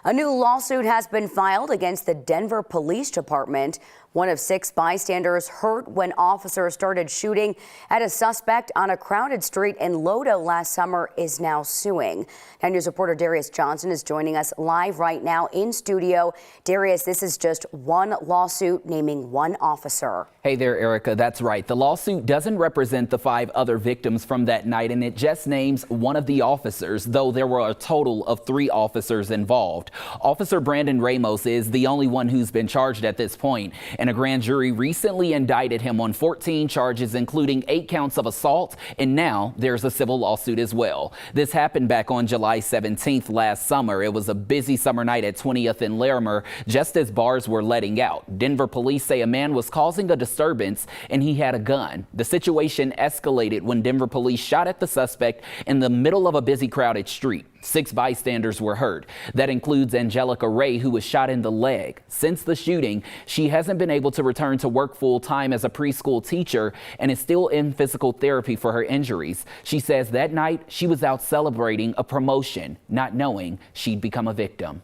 A new lawsuit has been filed against the Denver Police Department. One of 6 bystanders hurt when officers started shooting at a suspect on a crowded street in Lodo last summer is now suing. 9 News reporter Darius Johnson is joining us live right now in studio. Darius, this is just one lawsuit naming one officer. Hey there, Erica. That's right. The lawsuit doesn't represent the 5 other victims from that night, and it just names one of the officers, though there were a total of 3 officers involved. Officer Brandon Ramos is the only one who's been charged at this point, and a grand jury recently indicted him on 14 charges, including 8 counts of assault, and now there's a civil lawsuit as well. This happened back on July 17th last summer. It was a busy summer night at 20th and Larimer, just as bars were letting out. Denver police say a man was causing a disturbance and he had a gun. The situation escalated when Denver police shot at the suspect in the middle of a busy, crowded street. 6 bystanders were hurt. That includes Angelica Ray, who was shot in the leg. Since the shooting, she hasn't been able to return to work full time as a preschool teacher and is still in physical therapy for her injuries. She says that night she was out celebrating a promotion, not knowing she'd become a victim.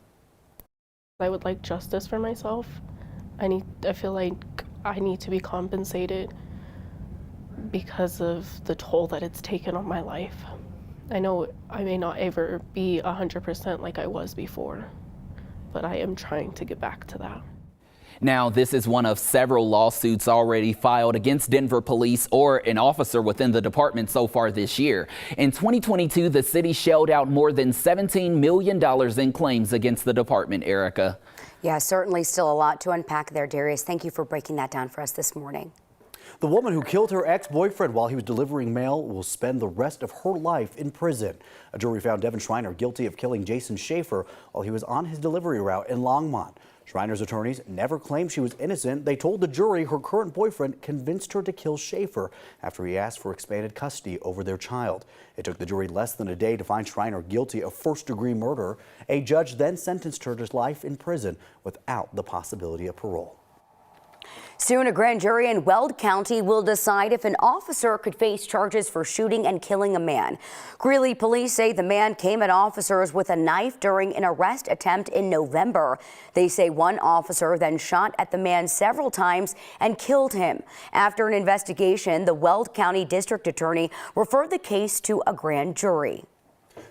I would like justice for myself. I feel like I need to be compensated because of the toll that it's taken on my life. I know I may not ever be 100% like I was before, but I am trying to get back to that. Now, this is one of several lawsuits already filed against Denver police or an officer within the department so far this year. In 2022, the city shelled out more than $17 million in claims against the department, Erica. Yeah, certainly still a lot to unpack there, Darius. Thank you for breaking that down for us this morning. The woman who killed her ex-boyfriend while he was delivering mail will spend the rest of her life in prison. A jury found Devin Schreiner guilty of killing Jason Schaefer while he was on his delivery route in Longmont. Schreiner's attorneys never claimed she was innocent. They told the jury her current boyfriend convinced her to kill Schaefer after he asked for expanded custody over their child. It took the jury less than a day to find Schreiner guilty of first-degree murder. A judge then sentenced her to life in prison without the possibility of parole. Soon, a grand jury in Weld County will decide if an officer could face charges for shooting and killing a man. Greeley police say the man came at officers with a knife during an arrest attempt in November. They say one officer then shot at the man several times and killed him. After an investigation, the Weld County District Attorney referred the case to a grand jury.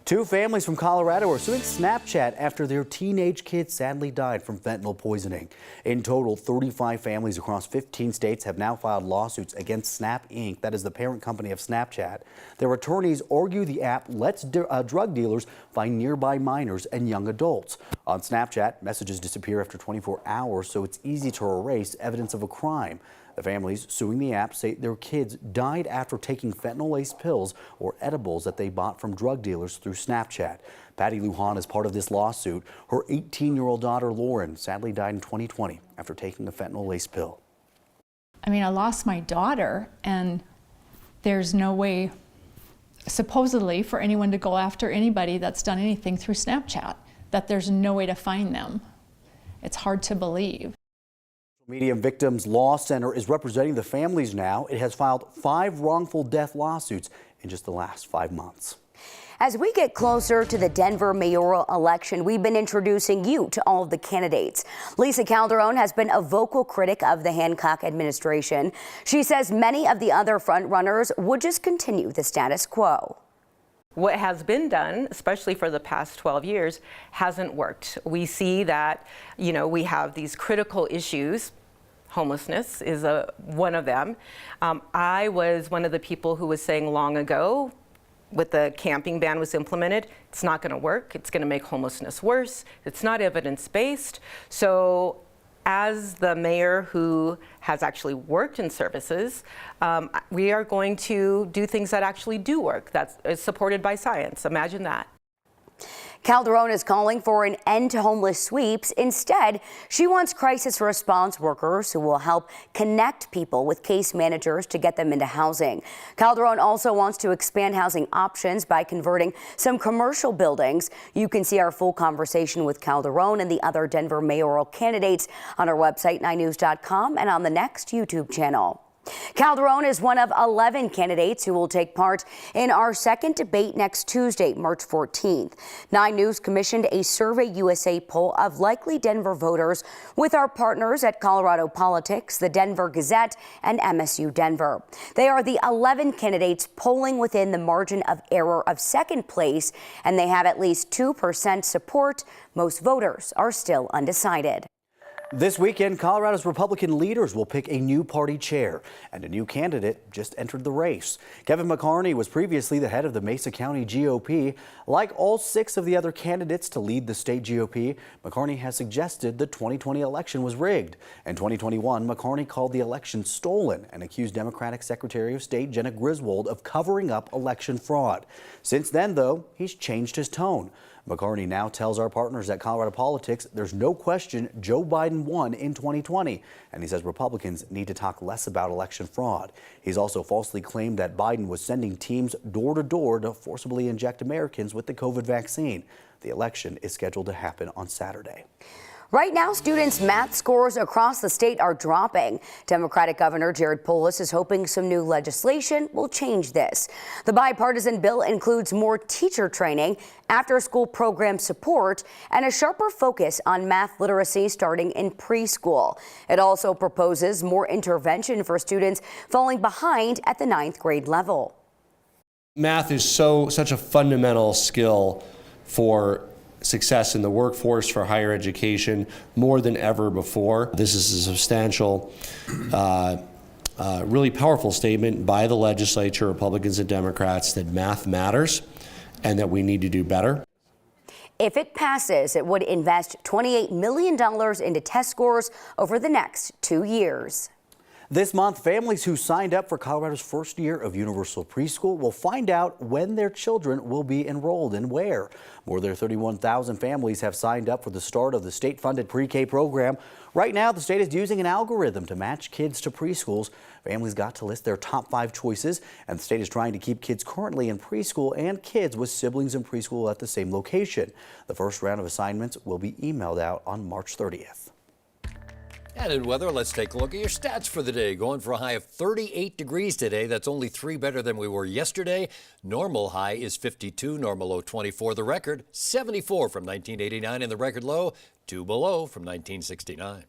2 families from Colorado are suing Snapchat after their teenage kid sadly died from fentanyl poisoning. In total, 35 families across 15 states have now filed lawsuits against Snap Inc., that is the parent company of Snapchat. Their attorneys argue the app lets drug dealers find nearby minors and young adults. On Snapchat, messages disappear after 24 hours, so it's easy to erase evidence of a crime. The families suing the app say their kids died after taking fentanyl-laced pills or edibles that they bought from drug dealers through Snapchat. Patty Lujan is part of this lawsuit. Her 18-year-old daughter, Lauren, sadly died in 2020 after taking a fentanyl-laced pill. I mean, I lost my daughter, and there's no way, supposedly, for anyone to go after anybody that's done anything through Snapchat, that there's no way to find them. It's hard to believe. Medium Victims Law Center is representing the families now. It has filed 5 wrongful death lawsuits in just the last 5 months. As we get closer to the Denver mayoral election, we've been introducing you to all of the candidates. Lisa Calderon has been a vocal critic of the Hancock administration. She says many of the other frontrunners would just continue the status quo. What has been done, especially for the past 12 years, hasn't worked. We see that, we have these critical issues. Homelessness is one of them. I was one of the people who was saying long ago, with the camping ban was implemented, it's not going to work. It's going to make homelessness worse. It's not evidence-based. So as the mayor who has actually worked in services, we are going to do things that actually do work, that's supported by science. Imagine that. Calderon is calling for an end to homeless sweeps. Instead, she wants crisis response workers who will help connect people with case managers to get them into housing. Calderon also wants to expand housing options by converting some commercial buildings. You can see our full conversation with Calderon and the other Denver mayoral candidates on our website, 9news.com, and on the Next YouTube channel. Calderon is one of 11 candidates who will take part in our second debate next Tuesday, March 14th. 9 News commissioned a Survey USA poll of likely Denver voters with our partners at Colorado Politics, the Denver Gazette, and MSU Denver. They are the 11 candidates polling within the margin of error of second place, and they have at least 2% support. Most voters are still undecided. This weekend, Colorado's Republican leaders will pick a new party chair, and a new candidate just entered the race. Kevin McCarney was previously the head of the Mesa County GOP. Like all 6 of the other candidates to lead the state GOP, McCarney has suggested the 2020 election was rigged. In 2021, McCarney called the election stolen and accused Democratic Secretary of State Jenna Griswold of covering up election fraud. Since then, though, he's changed his tone. McCarney now tells our partners at Colorado Politics there's no question Joe Biden won in 2020, and he says Republicans need to talk less about election fraud. He's also falsely claimed that Biden was sending teams door to door to forcibly inject Americans with the COVID vaccine. The election is scheduled to happen on Saturday. Right now, students' math scores across the state are dropping. Democratic Governor Jared Polis is hoping some new legislation will change this. The bipartisan bill includes more teacher training, after-school program support, and a sharper focus on math literacy starting in preschool. It also proposes more intervention for students falling behind at the 9th grade level. Math is such a fundamental skill for success in the workforce, for higher education, more than ever before. This is a substantial, really powerful statement by the legislature, Republicans and Democrats, that math matters and that we need to do better. If it passes, it would invest $28 million into test scores over the next 2 years. This month, families who signed up for Colorado's first year of universal preschool will find out when their children will be enrolled and where. More than 31,000 families have signed up for the start of the state-funded pre-K program. Right now, the state is using an algorithm to match kids to preschools. Families got to list their top 5 choices, and the state is trying to keep kids currently in preschool and kids with siblings in preschool at the same location. The first round of assignments will be emailed out on March 30th. And in weather, let's take a look at your stats for the day. Going for a high of 38 degrees today. That's only 3 better than we were yesterday. Normal high is 52, normal low 24. The record 74 from 1989, and the record low 2 below from 1969.